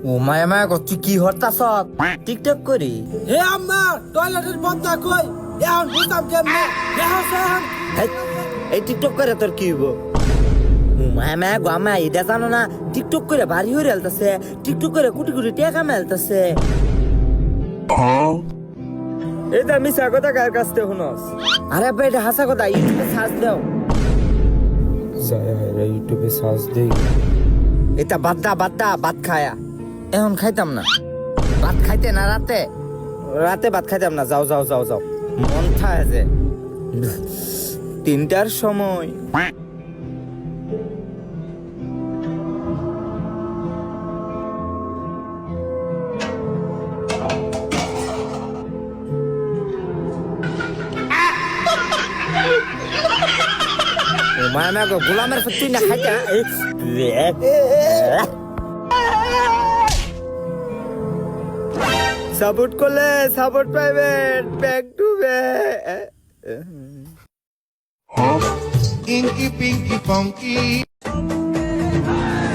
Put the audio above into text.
ও মায়া মায়া তুই কি হরতাছ? টিকটক করি? হে আম্মা টয়লেটের বন্ধা কই এখন বুঝতাম কেমনে এই টিকটক করে তোর কি হইব? ও মায়া মায়া গো আমা এটা জানো না? টিকটক করে বাড়ি হয়ে আলতাছে, টিকটক করে কোটি কোটি টাকা মেলতাছে। এটা মিছা কথা কার কাছ থেকে শুনস? আরে ভাই এটা হাসা কথা, ইউটিউবে সার্চ দাও। ইউটিউবে সার্চ দেই। এটা বাদ দা ভাত খায়া এখন খাইতাম না। ভাত খাইতে না রাতে ভাত খাইতাম না। যাও যাও যাও যাও, মন থাকে যে 3টার সময়। মায়া গো গোলামের সত্যি না খাইতা। সাপোর্ট করলে সাপোর্ট পাইবেন, back to back. Inky, pinky, funky.